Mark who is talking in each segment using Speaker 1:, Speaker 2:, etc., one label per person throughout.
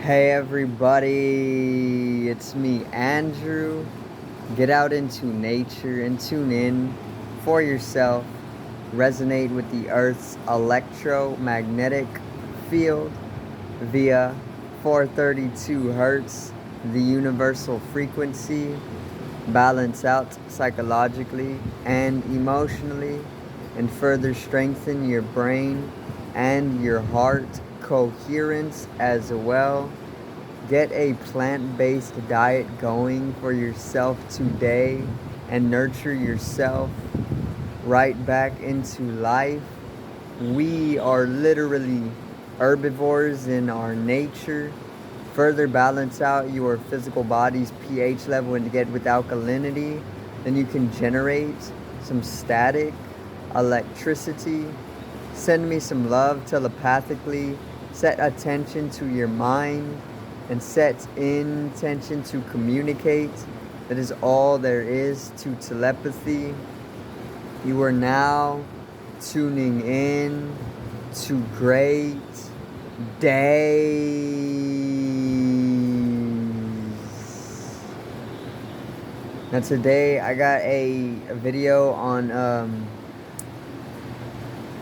Speaker 1: Hey everybody, it's me, Andrew. Get out into nature and tune in for yourself. Resonate with the Earth's electromagnetic field via 432 hertz, the universal frequency. Balance out psychologically and emotionally, and further strengthen your brain and your heart coherence as well. Get a plant-based diet going for yourself today and nurture yourself right back into life. We are literally herbivores in our nature. Further balance out your physical body's pH level and get with alkalinity. Then you can generate some static electricity. Send me some love telepathically. Set attention to your mind and set intention to communicate. That is all there is to telepathy. You are now tuning in to great days. Now today I got a video on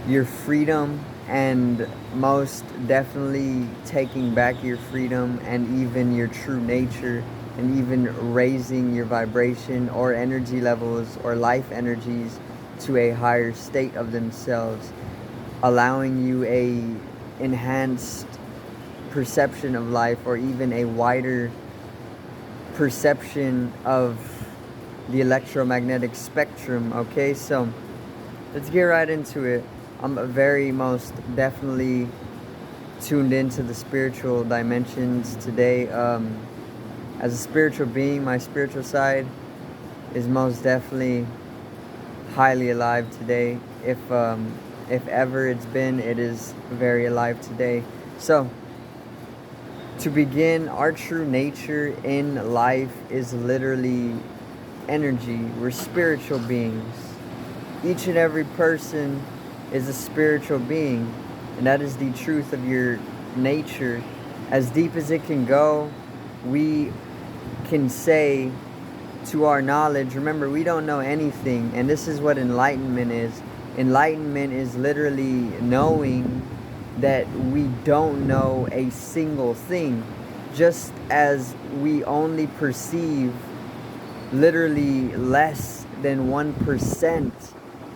Speaker 1: your freedom, and most definitely taking back your freedom and even your true nature, and even raising your vibration or energy levels or life energies to a higher state of themselves, allowing you a enhanced perception of life or even a wider perception of the electromagnetic spectrum. Okay, so let's get right into it. I'm very most definitely tuned into the spiritual dimensions today. As a spiritual being, my spiritual side is most definitely highly alive today. If ever it's been, it is very alive today. So, to begin, our true nature in life is literally energy. We're spiritual beings. Each and every person is a spiritual being, and that is the truth of your nature. As deep as it can go, we can say to our knowledge, remember, we don't know anything, and this is what enlightenment is. Enlightenment is literally knowing that we don't know a single thing, just as we only perceive literally less than 1%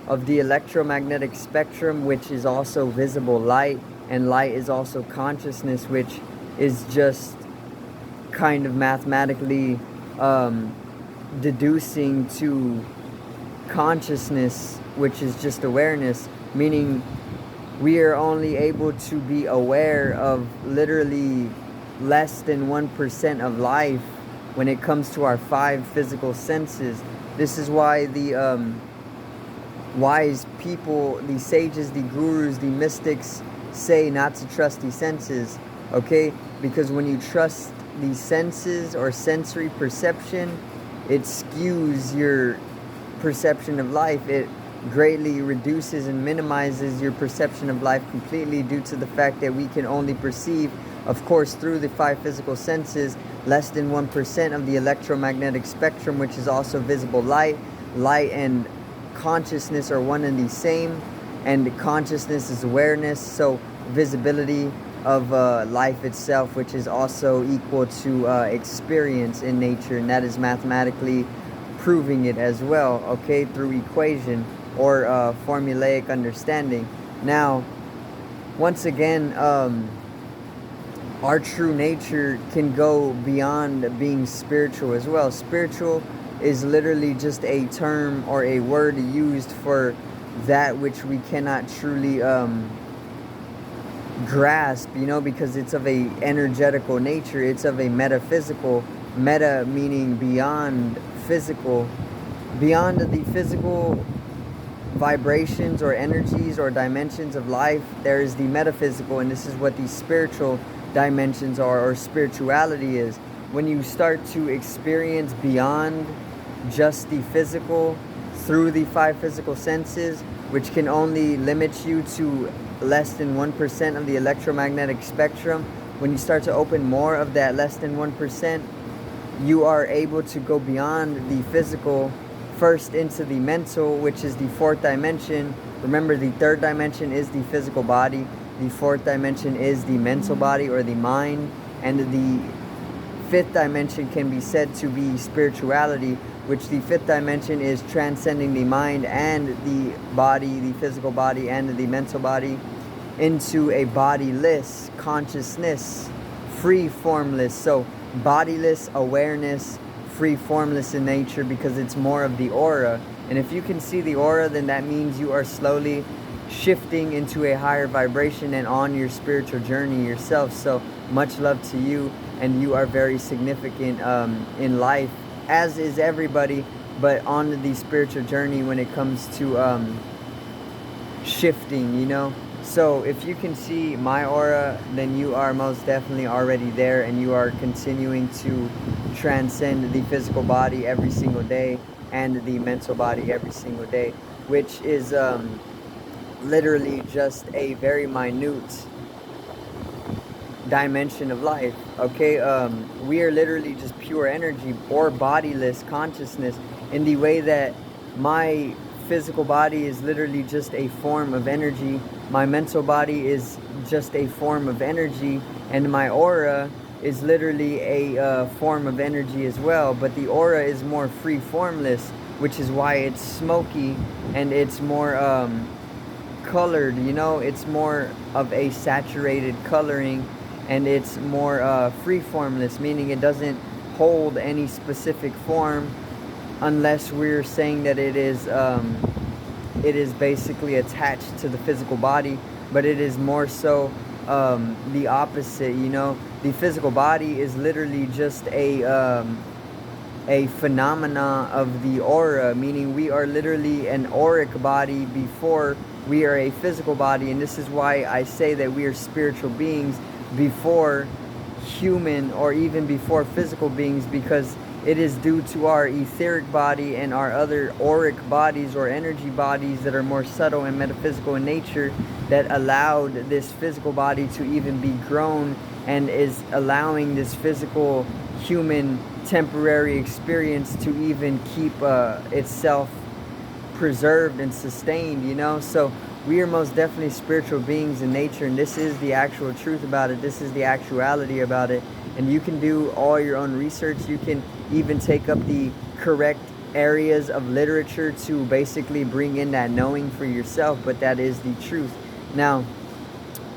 Speaker 1: of the electromagnetic spectrum, which is also visible light, and light is also consciousness, which is just kind of mathematically deducing to consciousness, which is just awareness, meaning we are only able to be aware of literally less than 1% of life when it comes to our 5 physical senses. This is why the wise people, the sages, the gurus, the mystics say not to trust the senses, okay? Because when you trust the senses or sensory perception, it skews your perception of life. It greatly reduces and minimizes your perception of life completely, due to the fact that we can only perceive, of course, through the 5 physical senses, less than 1% of the electromagnetic spectrum, which is also visible light. Light and consciousness are one and the same, and consciousness is awareness, so visibility of life itself, which is also equal to experience in nature, and that is mathematically proving it as well, okay, through equation or formulaic understanding. Now, once again, our true nature can go beyond being spiritual as well. Spiritual is literally just a term or a word used for that which we cannot truly grasp, because it's of a energetical nature. It's of a metaphysical, meta meaning beyond physical, beyond the physical vibrations or energies or dimensions of life. There is the metaphysical, and this is what the spiritual dimensions are, or spirituality is. When you start to experience beyond just the physical through the 5 physical senses, which can only limit you to less than 1% of the electromagnetic spectrum, when you start to open more of that less than 1%, you are able to go beyond the physical, first into the mental, which is the fourth dimension. Remember, the third dimension is the physical body, the fourth dimension is the mental body or the mind, and the fifth dimension can be said to be spirituality, which the fifth dimension is transcending the mind and the body, the physical body and the mental body, into a bodiless consciousness, free formless. So bodiless awareness, free formless in nature, because it's more of the aura. And if you can see the aura, then that means you are slowly shifting into a higher vibration and on your spiritual journey yourself. So much love to you, and you are very significant in life, as is everybody, but on the spiritual journey when it comes to shifting, you know. So if you can see my aura, then you are most definitely already there, and you are continuing to transcend the physical body every single day and the mental body every single day, which is literally just a very minute dimension of life. Okay, we are literally just pure energy or bodiless consciousness, in the way that my physical body is literally just a form of energy, my mental body is just a form of energy, and my aura is literally a form of energy as well. But the aura is more free formless, which is why it's smoky and it's more colored, you know. It's more of a saturated coloring, and it's more free formless, meaning it doesn't hold any specific form, unless we're saying that it is basically attached to the physical body. But it is more so the opposite, you know. The physical body is literally just a phenomena of the aura, meaning we are literally an auric body before we are a physical body. And this is why I say that we are spiritual beings before human, or even before physical beings, because it is due to our etheric body and our other auric bodies or energy bodies that are more subtle and metaphysical in nature that allowed this physical body to even be grown, and is allowing this physical human temporary experience to even keep itself preserved and sustained, you know. So we are most definitely spiritual beings in nature, and this is the actual truth about it. This is the actuality about it. And you can do all your own research. You can even take up the correct areas of literature to basically bring in that knowing for yourself, but that is the truth. Now,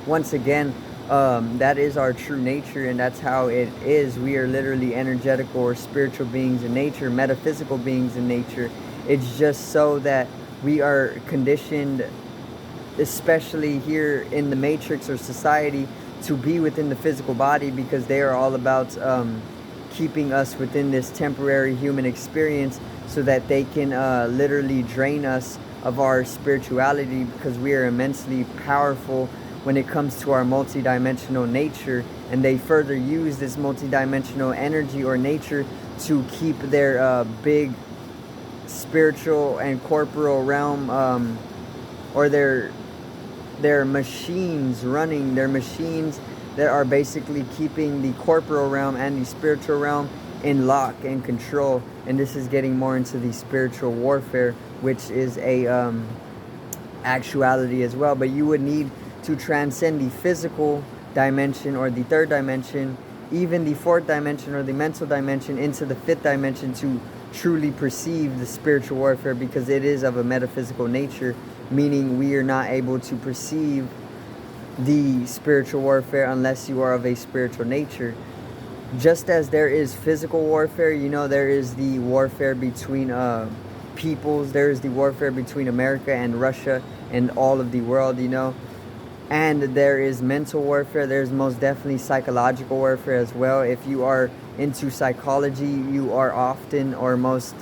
Speaker 1: once again, that is our true nature, and that's how it is. We are literally energetical or spiritual beings in nature, metaphysical beings in nature. It's just so that we are conditioned, especially here in the matrix or society, to be within the physical body, because they are all about keeping us within this temporary human experience, so that they can literally drain us of our spirituality, because we are immensely powerful when it comes to our multidimensional nature. And they further use this multidimensional energy or nature to keep their big spiritual and corporal realm, or their machines running, their machines that are basically keeping the corporal realm and the spiritual realm in lock and control. And this is getting more into the spiritual warfare, which is a actuality as well. But you would need to transcend the physical dimension or the third dimension, even the fourth dimension or the mental dimension, into the fifth dimension to truly perceive the spiritual warfare, because it is of a metaphysical nature, meaning we are not able to perceive the spiritual warfare unless you are of a spiritual nature. Just as there is physical warfare, you know, there is the warfare between peoples, there is the warfare between America and Russia and all of the world, you know. And there is mental warfare. There's most definitely psychological warfare as well. If you are into psychology, you are often, or most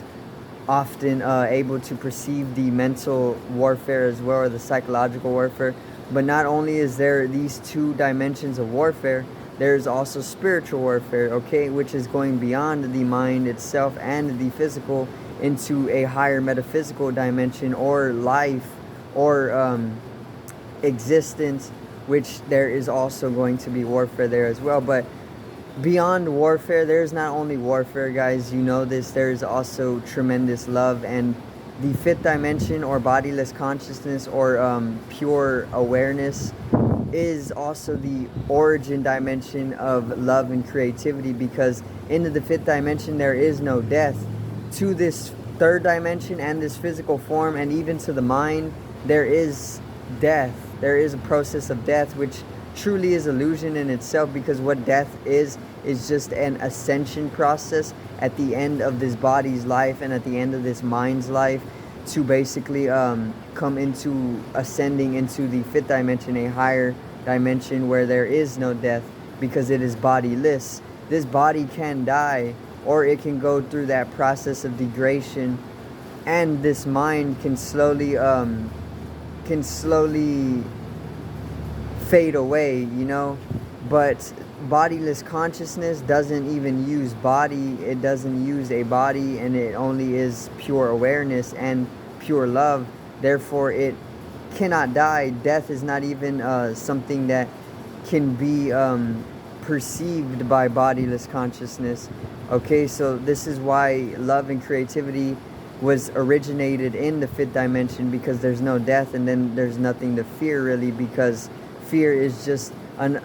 Speaker 1: often, able to perceive the mental warfare as well, or the psychological warfare. But not only is there these two dimensions of warfare, there's also spiritual warfare, okay, which is going beyond the mind itself and the physical into a higher metaphysical dimension, or life, or existence, which there is also going to be warfare there as well. But beyond warfare, there's not only warfare, guys, you know this, there's also tremendous love. And the fifth dimension, or bodiless consciousness, or pure awareness, is also the origin dimension of love and creativity, because into the fifth dimension there is no death. To this third dimension and this physical form, and even to the mind, there is death. There is a process of death, which truly is illusion in itself, because what death is just an ascension process at the end of this body's life and at the end of this mind's life, to basically come into ascending into the fifth dimension, a higher dimension where there is no death, because it is bodiless. This body can die, or it can go through that process of degradation, and this mind can slowly fade away, you know. But bodiless consciousness doesn't even use body, it doesn't use a body, and it only is pure awareness and pure love. Therefore it cannot die. Death is not even something that can be perceived by bodiless consciousness. Okay, so this is why love and creativity was originated in the fifth dimension, because there's no death, and then there's nothing to fear really, because fear is just an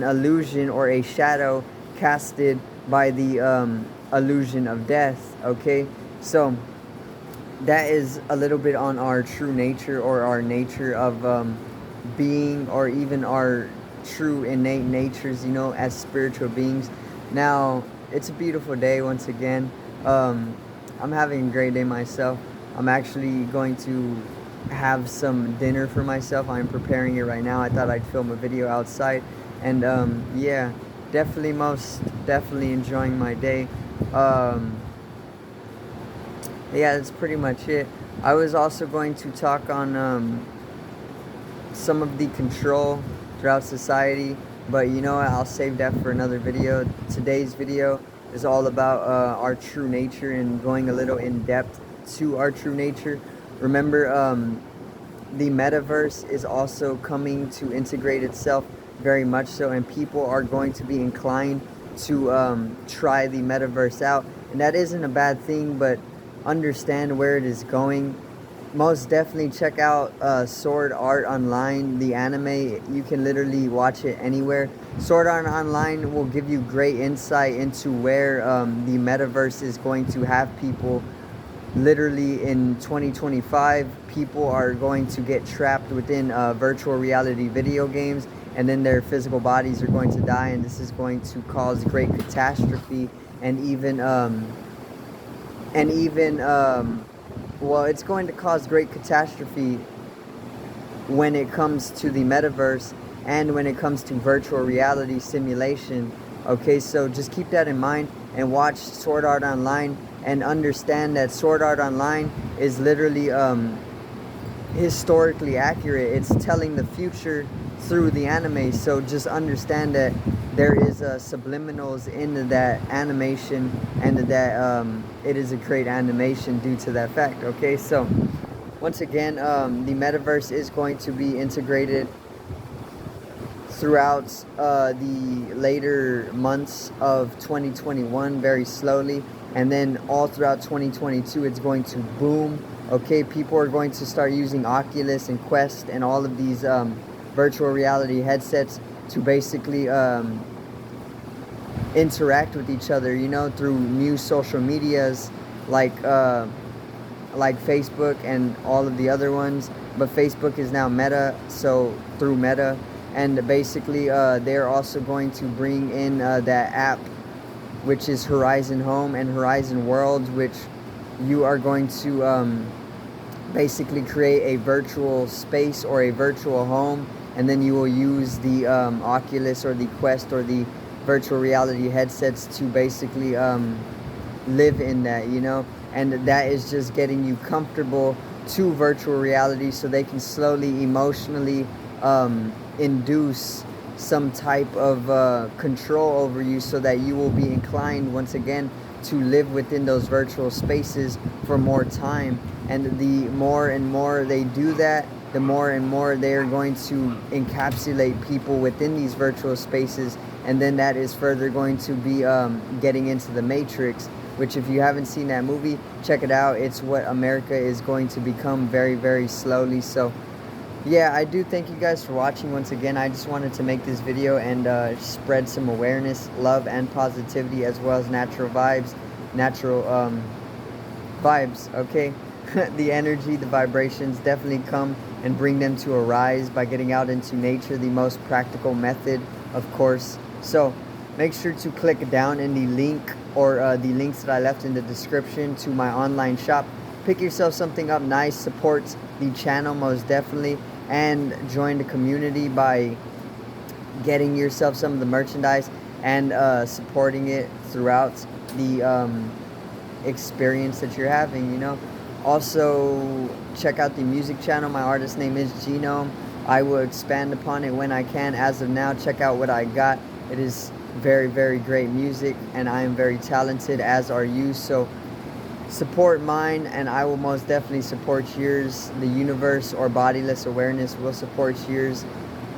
Speaker 1: illusion or a shadow casted by the illusion of death. Okay, so that is a little bit on our true nature, or our nature of being, or even our true innate natures, you know, as spiritual beings. Now, it's a beautiful day once again. I'm having a great day myself. I'm actually going to have some dinner for myself. I'm preparing it right now. I thought I'd film a video outside, and yeah, most definitely enjoying my day. Yeah, that's pretty much it. I was also going to talk on some of the control throughout society, but you know what, I'll save that for another video. Today's video is all about our true nature, and going a little in depth to our true nature. Remember, the metaverse is also coming to integrate itself very much so, and people are going to be inclined to try the metaverse out, and that isn't a bad thing, but understand where it is going. Most definitely check out Sword Art Online, the anime. You can literally watch it anywhere. Sword Art Online will give you great insight into where the metaverse is going to have people. Literally in 2025, people are going to get trapped within virtual reality video games, and then their physical bodies are going to die, and this is going to cause great catastrophe, and even well, it's going to cause great catastrophe when it comes to the metaverse and when it comes to virtual reality simulation. Okay, so just keep that in mind and watch Sword Art Online, and understand that Sword Art Online is literally historically accurate. It's telling the future through the anime, so just understand that there is subliminals in that animation, and that it is a great animation due to that fact. Okay, so once again, the metaverse is going to be integrated throughout the later months of 2021 very slowly, and then all throughout 2022 it's going to boom. Okay, people are going to start using Oculus and Quest and all of these virtual reality headsets to basically interact with each other, you know, through new social medias like Facebook and all of the other ones. But Facebook is now Meta, so through Meta, and basically they're also going to bring in that app, which is Horizon Home and Horizon Worlds, which you are going to basically create a virtual space or a virtual home, and then you will use the Oculus or the Quest or the virtual reality headsets to basically live in that, you know. And that is just getting you comfortable to virtual reality, so they can slowly emotionally induce some type of control over you, so that you will be inclined once again to live within those virtual spaces for more time. And the more and more they do that, the more and more they are going to encapsulate people within these virtual spaces, and then that is further going to be getting into the Matrix, which, if you haven't seen that movie, check it out. It's what America is going to become very, very slowly. So yeah, I do thank you guys for watching once again. I just wanted to make this video and spread some awareness, love, and positivity, as well as natural vibes, okay? The energy, the vibrations definitely come and bring them to a rise by getting out into nature, the most practical method, of course. So make sure to click down in the link, or the links that I left in the description, to my online shop. Pick yourself something up nice, support the channel most definitely, and join the community by getting yourself some of the merchandise and supporting it throughout the experience that you're having, you know. Also, check out the music channel. My artist name is Genome. I will expand upon it when I can. As of now, check out what I got. It is very, very great music, and I am very talented, as are you. So support mine, and I will most definitely support yours. The universe, or bodiless awareness, will support yours.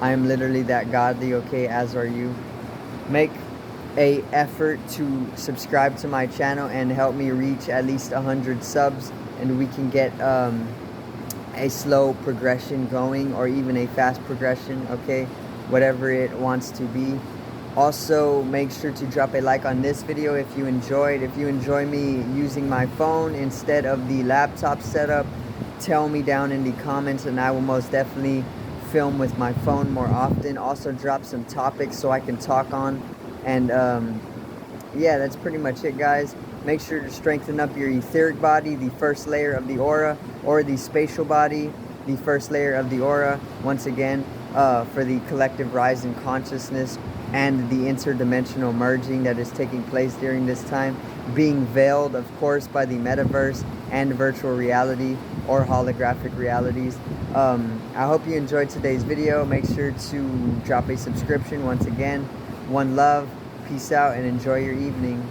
Speaker 1: I am literally that godly, okay, as are you. Make a effort to subscribe to my channel and help me reach at least 100 subs, and we can get a slow progression going, or even a fast progression, okay, whatever it wants to be. Also, make sure to drop a like on this video if you enjoyed. If you enjoy me using my phone instead of the laptop setup, tell me down in the comments, and I will most definitely film with my phone more often. Also, drop some topics so I can talk on. And yeah, that's pretty much it, guys. Make sure to strengthen up your etheric body, the first layer of the aura, or the spatial body, the first layer of the aura, once again, for the collective rise in consciousness and the interdimensional merging that is taking place during this time, being veiled, of course, by the metaverse and virtual reality, or holographic realities. I hope you enjoyed today's video. Make sure to drop a subscription once again. One love, peace out, and enjoy your evening.